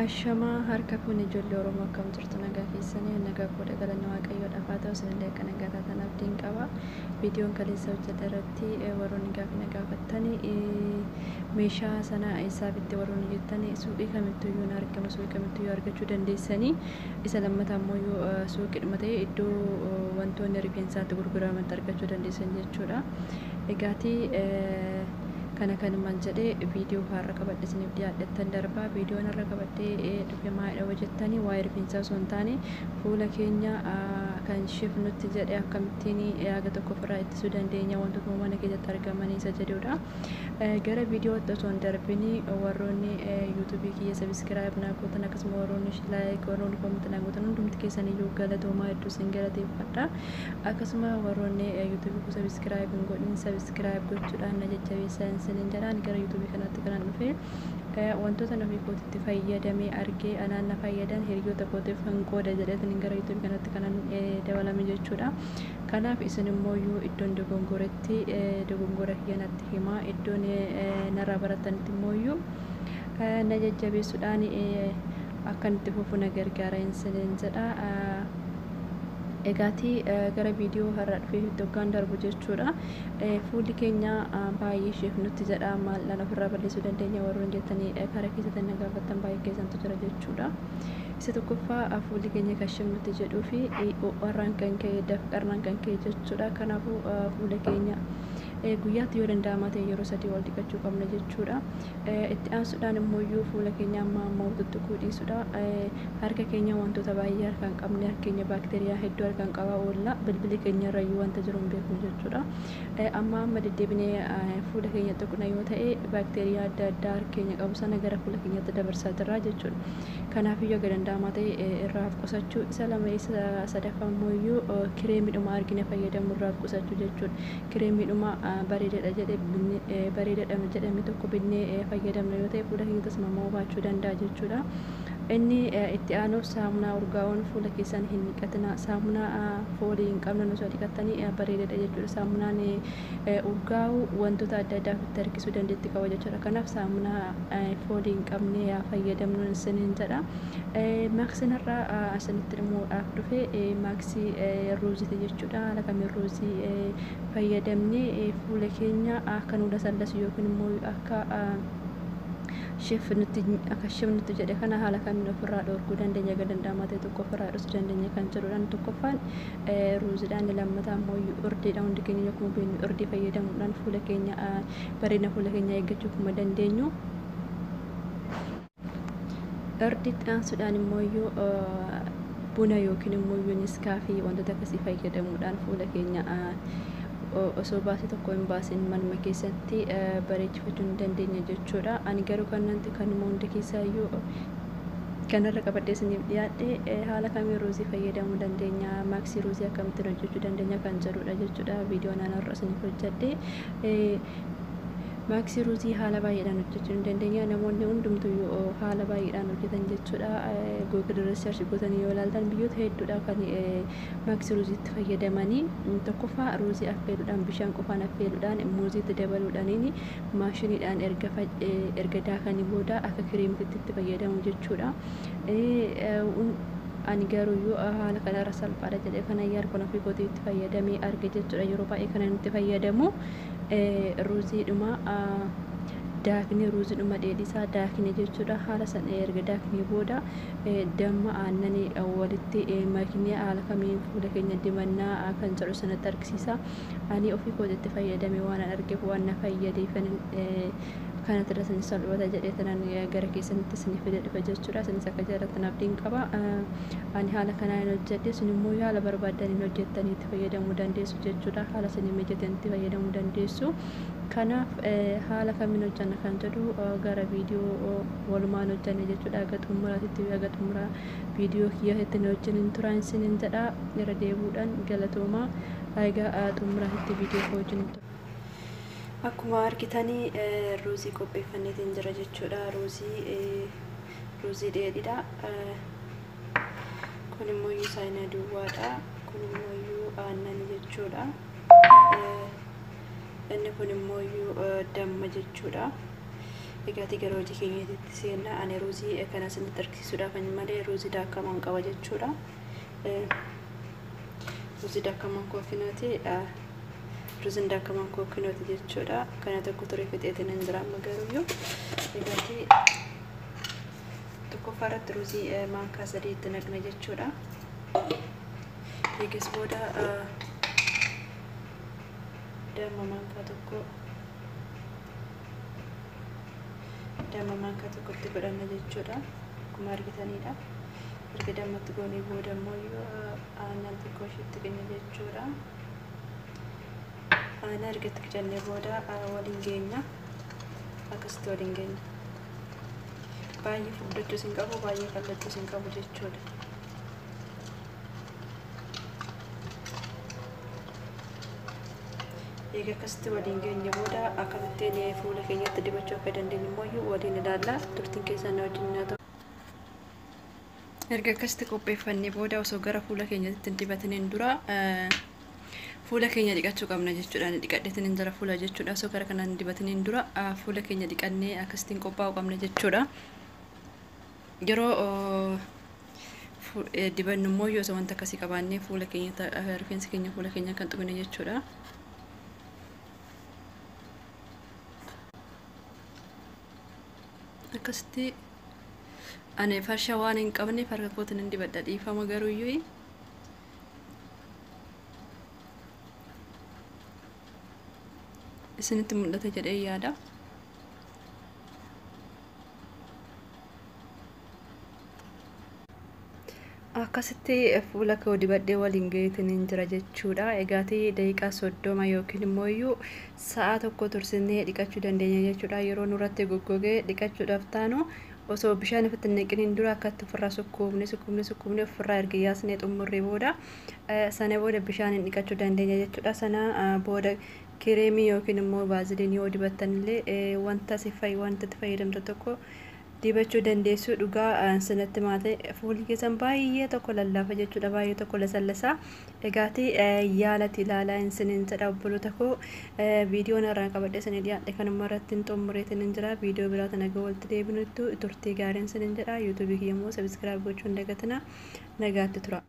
Ashamaa harka fuuni ijoollee Oromoo akkam jirtu nagaa keessanii nagaa kudha galanni waaqayyoodhaaf haa ta'u isinillee akka nagaa taatan abdiin qaba. Viidiyoon kaleessa hojjete irratti warroonni gaaffii na gaafattanii meeshaa sana eessaaf itti warroonni jettanii suuqii kamittuyyuu na argama suuqii kamittuyyuu argachuu dandeessanii isa lammataa immoo suuqiidhuma ta'e iddoo wantoonni rifeensaatti gurguramatti argachuu dandeessan jechuudha. Egaatii kana kanumaan jedhee viidiyoo har'a qabadhe isiniif dhiyaadhettan darbaa viidiyoon har'a qabadhee dhufe maayidha hojjettanii waa'ee rifeensaa osoo hin taane fuula keenya kan shifnutti jedhe akkamittiin yaaga tokko ofirraa ittisuu dandeenya wantoota mana keessatti argamanii isa jedhudha. Gara viidiyootti osoo hin darbini warroonni yuutuubii kiyya sabiskiraayib naa gootan akkasuma warroonni laayik warroonni koomentii naa gootan hundumti keessaniyyuu galatoomaa hedduu isin galateeffadha. Akkasuma warroonni yuutuubii koo sabiskiraayib hin godhin sabiskiraayib gochuudhaan na jajjabeessan sinin jedhaan gara yuutuubii kanatti kanan dhufe wantoota ofii kootitti fayyadamee argee anaan na fayyadan hiriyoota kootiif kan qooda jedheetiin gara yuutuubii kanatti kanan dabalame jechuudha. Kanaaf isin immoo iddoon dogongoretti dogongora kiyyanatti himaa iddoon narraa baratanitti immoo na jajjabeessuudhaan akkan itti fufu na gargaara sinin jedha. Egaatii gara viidiyoo har'a dhufee hiddogaan darbu jechuudha. Fuulli keenya baay'ee shifnutti jedha maal ofirraa balleessuu dandeenya warroon jettanii karaa keessatti na gaafattan baay'ee keessantu jira jechuudha. Isa tokkoffaa fuulli keenya kan shifnutti jedhuu fi warraan kan ka'e dafqarnaan kan ka'e jechuudha. Kanaafuu fuula keenya guyyaatti yoo danda'ama ta'e yeroo sadii wal dhiqachuu qabna jechuudha. Itti aansuudhaan immoo fuula keenya amma tuttuquu dhiisuudha. Harka keenya wantoota baay'ee harkaan qabne harka keenya baakteeriyaa hedduu harkaan qaba oolla bilbili keenya irrayyuu wanta jiru hin beeknu jechuudha. Amma deddeebinee fuula keenya tuqna yoo ta'e baakteeriyaa adda addaa harka keenya qabu sana gara fuula keenyatti dabarsaa jirra jechuudha. Kanaafuu yoo danda'ama ta'e irraa of qusachuu isa lama isa sadaffaa immoo kireemiidhuma argine fayyadamu irraa of qusachuu jechuudha. Kireemiidhuma bareedaadha jedhame tokko binnee fayyadamna yoo ta'e fuula keenya tasmamaa baachuu danda'a jechuudha. Inni itti aanuuf saamunaa urgaa'uun fuula keessan hin dhiqatina. Saamunaa foolii hin qabne osoo dhiqattanii bareedaadha jechuudha. Saamunaan urgaa'u wantoota adda addaa ofitti harkisuu dandeetti qaba jechuudha. Kanaaf saamunaa foolii hin qabne fayyadamnu isiniin jedha. Maaksiin irraa asinitti dhimuudhaaf dhufe maaksii ruuziiti jechuudha. Haala kamiin ruuzii fayyadamnee fuula keenya akka nu lasallasu yookiin immoo akka shifnutti jedhe kana haala kamiin ofirraa dhorkuu dandeenya gara danda'amaa ta'e tokko ofirraa dhorkuu dandeenya kan jedhuudhaan tokkoffaan ruuziidhaan lammataa immoo urdiidha. Hundi keenya akkuma beeknu urdii fayyadamuudhaan fuula keenya bareedina fuula keenya eeggachuu akkuma dandeenyu. Urdiitti aansuudhaan immoo buna yookiin immoo niskaafii wantoota akkasii fayyadamuudhaan fuula keenya osoo baasii tokko hin baasin manuma keessatti bareechifachuu ni dandeenya jechuudha. Ani garuu kanuma hundi keessaayyuu kanarra qabadhee isiniif dhiyaadhe haala kamiin ruuzii fayyadamuu dandeenya maaksii ruuzii akkamittiin hojjechuu dandeenya kan jedhudha jechuudha. Viidiyoo naannoo isiniif hojjedhe maaksii ruuzii haala baay'eedhaan hojjechuu ni dandeenya. Namoonni hundumtuu haala baay'eedhaan hojjetan jechuudha. Google research gootanii yoo ilaaltan biyyoota hedduudha kan maaksii ruuziitti fayyadamanii. Tokkoffaa ruuzii affeeluudhaan bishaan qofaan affeeluudhaan muuziitti dabaluudhaan maashiniidhaan erga daakanii booda akka kireemiitti itti fayyadamu jechuudha. Ani garuu haala kanarra salphaadha jedhee kana yaarkoon ofii kootii itti fayyadamee arge jechuudha. Yeroo baay'ee kana nuti fayyadamu ruuziidhuma daaknee ruuziidhuma dheedhisaa daaknee jechuudha. Haala sana erga daaknee booda damma aannanii walitti maknee haala kamiin fuula keenya dibannaa kan jedhu sanatti argisiisa. Ani ofii kootiitti fayyadamee waan argeef waan na fayyadeef kanatti irra sinis salphata jedhee tanan gara keessanitti isinii fide dhufe jechuudha. Isinis akka jaallattan abdiin qaba. Ani haala kanaan hojjedhe isin immoo haala barbaadaniin hojjettanii itti fayyadamuu dandeessu jechuudha. Haala isinii mijatanii itti fayyadamuu dandeessu. Kanaaf haala kamiin hojjanna kan jedhu gara viidiyoo walumaan hojjanne jechuudha. Haga xumuraatitti haga xumuraa viidiyoo kiyyaatti hojjannin turaan isiniin jedha. Irra deebuudhaan galatoomaa haga xumuraatitti viidiyoo koo wajjin tura. Akkuma argitanii ruuzii qopheeffanneetiin jira jechuudha. Ruuzii dheedhiidha. Kun immoo saayinaa duwwaadha. Kun immoo aannan jechuudha. Inni kun immoo damma jechuudha. egaati gara hojii keenyaatti seenna. Ani ruuzii kana isinitti agarsiisuudhaaf malee ruuzii daakamaan qaba jechuudha. Ruuzii daakamaan kookinooti ruuziin daakamaan kookinooti jechuudha. Kana tokko ture fixeetiin hin jira amma garuuyyuu egaati tokkoffaa irratti ruuzii maankaa 3 itti naqna jechuudha. Eegas booda damma maankaa tokkotti godhanna jechuudha. Akkuma argitanidha. Erga dammatti goonee booda immoo aannan xiqqoo isheetti kenna jechuudha. Aannan erga jennee booda waliin geenya. Akkasitti waliin geenya. Baay'ee furdachuus hin qabu, baay'ee qal'achuus hin qabu jechuudha. Egaa akkasitti waliin geenya booda akkamittiin fuula keenyatti dibachuu akka dandeenyu immoo waliin ilaalla. Turtiin keessan wajjin haa ta'u. Erga akkasitti qopheeffannee booda osoo gara fuula keenyatti hin dibatiniin dura fuula keenya dhiqachuu qabna jechuudha. Dhiqadheetiin hin jira fuula jechuudha. Osoo gara kanaan dibatiniin dura fuula keenya dhiqannee akkasittiin qophaa'uu qabna jechuudha. Yeroo dibannu immoo osoo wanta akkasii qabaannee fuula keenya rifeensi keenya fuula keenya kan tuqne jechuudha. Akkasitti ani farsha waan hin qabne farka kootiin hin dibadha dhiifama garuuyyuu isinitti mul'ata jedhee yaada. Akkasitti fuula koo dibadhee waliin geetiin hin jira jechuudha. Egaati daqiiqaa 30 yookiin immoo sa'a tokko tursinee dhiqachuu dandeenya jechuudha. Yeroo nurratti goggogee dhiqachuudhaaf taanu osoo bishaan ifitti hin naqiniin dura akkatti ofirraa sukkuumne ofirraa erga yaasnee xumurree booda sana booda bishaaniin dhiqachuu dandeenya jechuudha. Sana booda kireemii yookiin immoo baaziliinii yoo dibattanillee wanta itti fayyadamtu tokko dibachuu dandeessu. Dhugaa sanatti maate fuulli keessan baay'ee tokko lallaafa jechuudha, baay'ee tokko lasallasaa. Egaati yaalati ilaalaa isiniin jedha obboloota koo. Viidiyoon irraa qabadhe isinii dhiyaadhe kanuma irratti hin xumureetiin hin jira. Viidiyoo biraata nagaa walitti deebinutti turtii gaariin isiniin jedha. Yuutuubii kiyya immoo sabiskiraayib gochuu hin dagatina. Nagaatti tura.